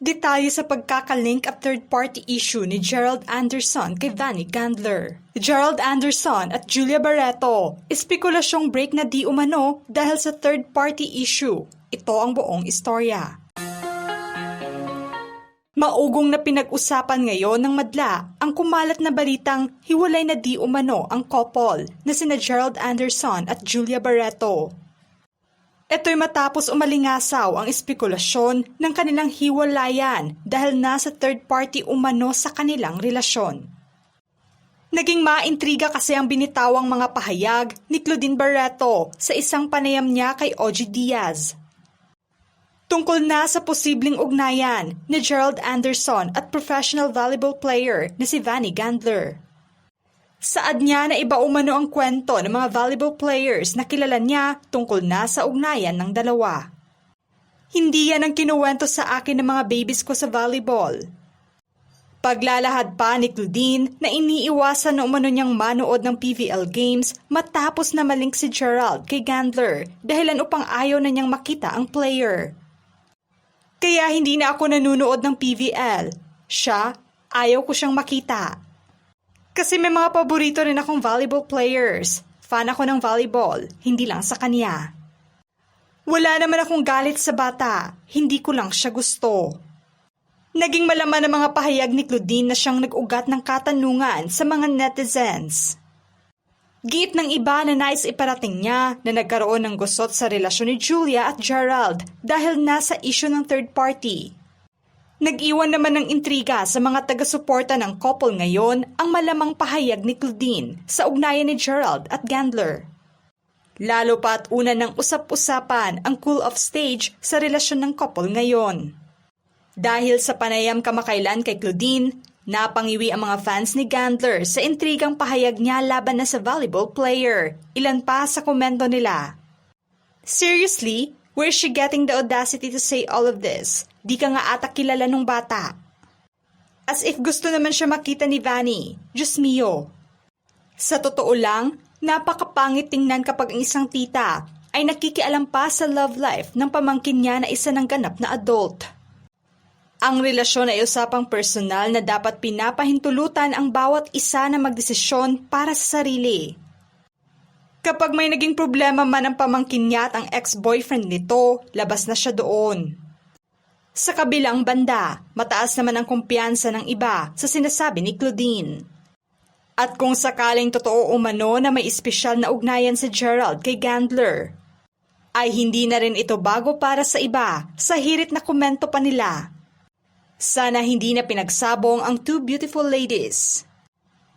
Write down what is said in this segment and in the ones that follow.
Detalye sa pagkakalink at third-party issue ni Gerald Anderson kay Vanny Gandler. Gerald Anderson at Julia Barreto, espekulasyong break na di umano dahil sa third-party issue. Ito ang buong istorya. Maugong na pinag-usapan ngayon ng madla ang kumalat na balitang hiwalay na di umano ang couple na sina Gerald Anderson at Julia Barreto. Ito'y matapos umalingasaw ang espekulasyon ng kanilang hiwalayan dahil nasa third party umano sa kanilang relasyon. Naging maintriga kasi ang binitawang mga pahayag ni Claudine Barreto sa isang panayam niya kay Ogie Diaz. Tungkol na sa posibleng ugnayan ni Gerald Anderson at professional volleyball player na si Vanny Gandler. Saad niya na iba umano ang kwento ng mga volleyball players na kilala niya tungkol na sa ugnayan ng dalawa. Hindi yan ang kinuwento sa akin ng mga babies ko sa volleyball. Paglalahad pa ni Claudine na iniiwasan na umano niyang manood ng PVL games matapos na malink si Gerald kay Gandler dahilan upang ayaw na niyang makita ang player. Kaya hindi na ako nanunood ng PVL. Siya, ayaw ko siyang makita. Kasi may mga paborito rin akong volleyball players. Fan ako ng volleyball, hindi lang sa kanya. Wala naman akong galit sa bata, hindi ko lang siya gusto. Naging malaman ang mga pahayag ni Claudine na siyang nag-ugat ng katanungan sa mga netizens. Giit ng iba na nais iparating niya na nagkaroon ng gusot sa relasyon ni Julia at Gerald dahil nasa issue ng third party. Nag-iwan naman ng intriga sa mga taga-suporta ng couple ngayon ang malamang pahayag ni Claudine sa ugnayan ni Gerald at Gandler. Lalo pa at una ng usap-usapan ang cool-off stage sa relasyon ng couple ngayon. Dahil sa panayam kamakailan kay Claudine, napangiwi ang mga fans ni Gandler sa intrigang pahayag niya laban na sa volleyball player. Ilan pa sa komento nila. Seriously? Where's she getting the audacity to say all of this? Di ka nga ata kilala nung bata. As if gusto naman siya makita ni Vanny. Diyos mio. Sa totoo lang, napakapangit tingnan kapag ang isang tita ay nakikialam pa sa love life ng pamangkin niya na isa ng ganap na adult. Ang relasyon ay usapang personal na dapat pinapahintulutan ang bawat isa na magdesisyon para sa sarili. Kapag may naging problema man ang pamangkin niya at ang ex-boyfriend nito, labas na siya doon. Sa kabilang banda, mataas naman ang kumpiyansa ng iba sa sinasabi ni Claudine. At kung sakaling totoo umano na may espesyal na ugnayan si Gerald kay Gandler, ay hindi na rin ito bago para sa iba sa hirit na komento pa nila. Sana hindi na pinagsabong ang two beautiful ladies.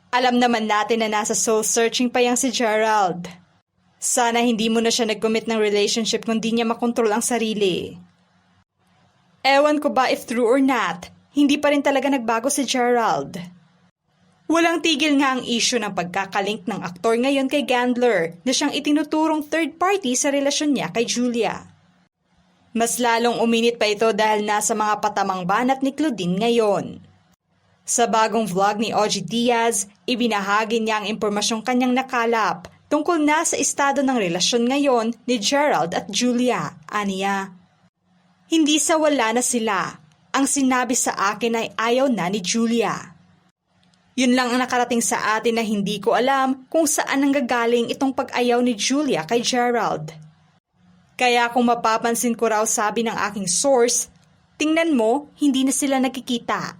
Alam naman natin na nasa soul-searching pa yang si Gerald. Sana hindi mo na siya nag-commit ng relationship kung di niya makontrol ang sarili. Ewan ko ba if true or not, hindi pa rin talaga nagbago si Gerald. Walang tigil nga ang issue ng pagkakalink ng aktor ngayon kay Gandler na siyang itinuturong third party sa relasyon niya kay Julia. Mas lalong uminit pa ito dahil nasa mga patamang banat ni Claudine ngayon. Sa bagong vlog ni Ogie Diaz, ibinahagi niya ang impormasyong kanyang nakalap tungkol na sa estado ng relasyon ngayon ni Gerald at Julia. Aniya, hindi sa wala na sila. Ang sinabi sa akin ay ayaw na ni Julia. Yun lang ang nakarating sa atin na hindi ko alam kung saan nanggagaling itong pag-ayaw ni Julia kay Gerald. Kaya kung mapapansin ko raw sabi ng aking source, tingnan mo, hindi na sila nakikita.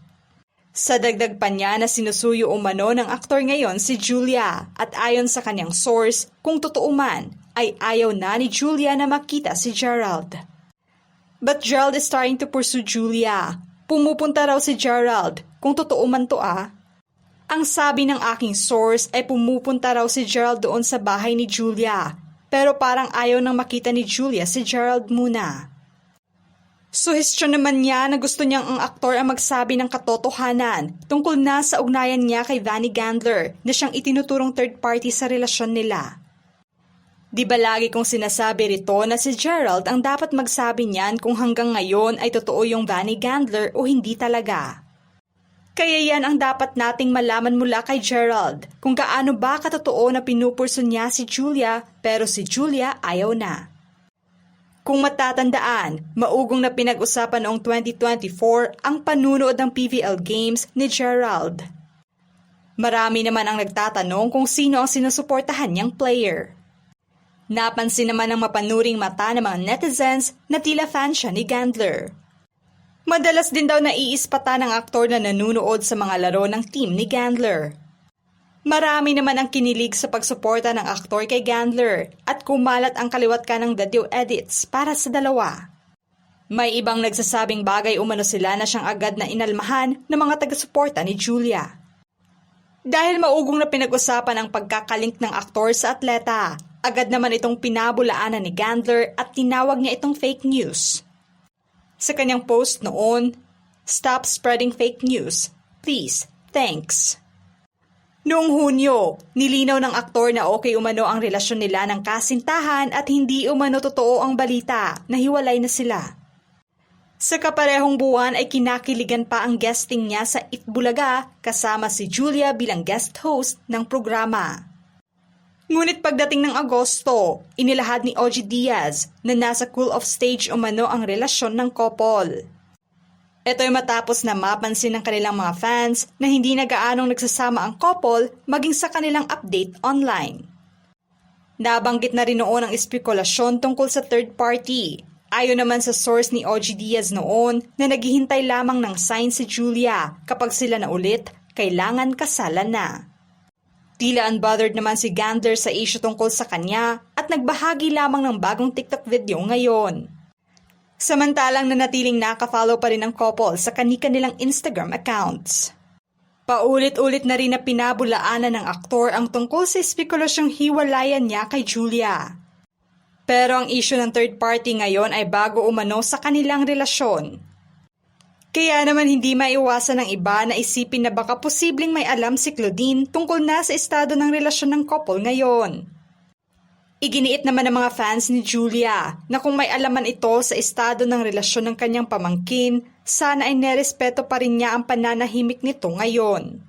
Sa dagdag pa niya na sinusuyo umano ng aktor ngayon si Julia at ayon sa kanyang source, kung totoo man, ay ayaw na ni Julia na makita si Gerald. But Gerald is starting to pursue Julia. Pumupunta raw si Gerald, kung totoo man to Ang sabi ng aking source ay pumupunta raw si Gerald doon sa bahay ni Julia, pero parang ayaw nang makita ni Julia si Gerald muna. Suhestyon naman niya na gusto niyang ang aktor ang magsabi ng katotohanan tungkol na sa ugnayan niya kay Vanny Gandler na siyang itinuturong third party sa relasyon nila. Di ba lagi kong sinasabi rito na si Gerald ang dapat magsabi niyan kung hanggang ngayon ay totoo yung Vanny Gandler o hindi talaga. Kaya yan ang dapat nating malaman mula kay Gerald kung gaano ba katotoo na pinupurso niya si Julia pero si Julia ayaw na. Kung matatandaan, maugong na pinag-usapan noong 2024 ang panunood ng PVL Games ni Gerald. Marami naman ang nagtatanong kung sino ang sinusuportahan niyang player. Napansin naman ng mapanuring mata ng mga netizens na tila fan siya ni Gandler. Madalas din daw naiispata ng aktor na nanunood sa mga laro ng team ni Gandler. Marami naman ang kinilig sa pagsuporta ng aktor kay Gandler at kumalat ang kaliwat kanang video edits para sa dalawa. May ibang nagsasabing bagay umano sila na siyang agad na inalmahan ng mga taga-suporta ni Julia. Dahil maugong na pinag-usapan ang pagkakalink ng aktor sa atleta, agad naman itong pinabulaanan ni Gandler at tinawag niya itong fake news. Sa kanyang post noon, "Stop spreading fake news. Please, thanks." Noong Hunyo, nilinaw ng aktor na okay umano ang relasyon nila ng kasintahan at hindi umano totoo ang balita na hiwalay na sila. Sa kaparehong buwan ay kinakiligan pa ang guesting niya sa Itbulaga kasama si Julia bilang guest host ng programa. Ngunit pagdating ng Agosto, inilahad ni OG Diaz na nasa cool-off stage umano ang relasyon ng couple. Ito'y matapos na mapansin ng kanilang mga fans na hindi na gaanong nagsasama ang couple maging sa kanilang update online. Nabanggit na rin noon ang espekulasyon tungkol sa third party. Ayon naman sa source ni OG Diaz noon na naghihintay lamang ng sign si Julia kapag sila na ulit, kailangan kasalan na. Tila unbothered naman si Gandler sa issue tungkol sa kanya at nagbahagi lamang ng bagong TikTok video ngayon. Samantalang nanatiling nakafollow pa rin ang couple sa kani-kanilang Instagram accounts. Paulit-ulit na rin na pinabulaanan ng aktor ang tungkol sa espekulasyong hiwalayan niya kay Julia. Pero ang issue ng third party ngayon ay bago umano sa kanilang relasyon. Kaya naman hindi maiwasan ng iba na isipin na baka posibleng may alam si Claudine tungkol na sa estado ng relasyon ng couple ngayon. Iginiit naman ng mga fans ni Julia na kung may alaman ito sa estado ng relasyon ng kanyang pamangkin, sana ay nerespeto pa rin niya ang pananahimik nito ngayon.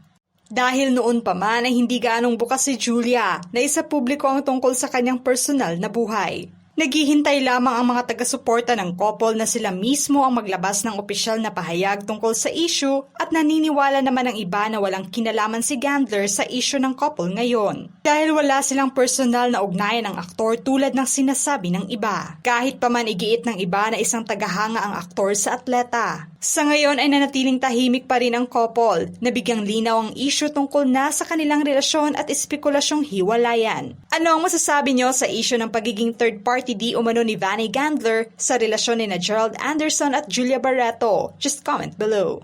Dahil noon pa man ay hindi gaanong bukas si Julia na isa publiko ang tungkol sa kanyang personal na buhay. Naghihintay lamang ang mga taga-suporta ng couple na sila mismo ang maglabas ng opisyal na pahayag tungkol sa issue at naniniwala naman ang iba na walang kinalaman si Gandler sa issue ng couple ngayon. Dahil wala silang personal na ugnayan ng aktor tulad ng sinasabi ng iba. Kahit pa man igiit ng iba na isang tagahanga ang aktor sa atleta. Sa ngayon ay nanatiling tahimik pa rin ang couple na bigyang linaw ang issue tungkol na sa kanilang relasyon at espekulasyong hiwalayan. Ano ang masasabi nyo sa issue ng pagiging third party di umano ni Vanny Gandler sa relasyon ni Gerald Anderson at Julia Barreto? Just comment below.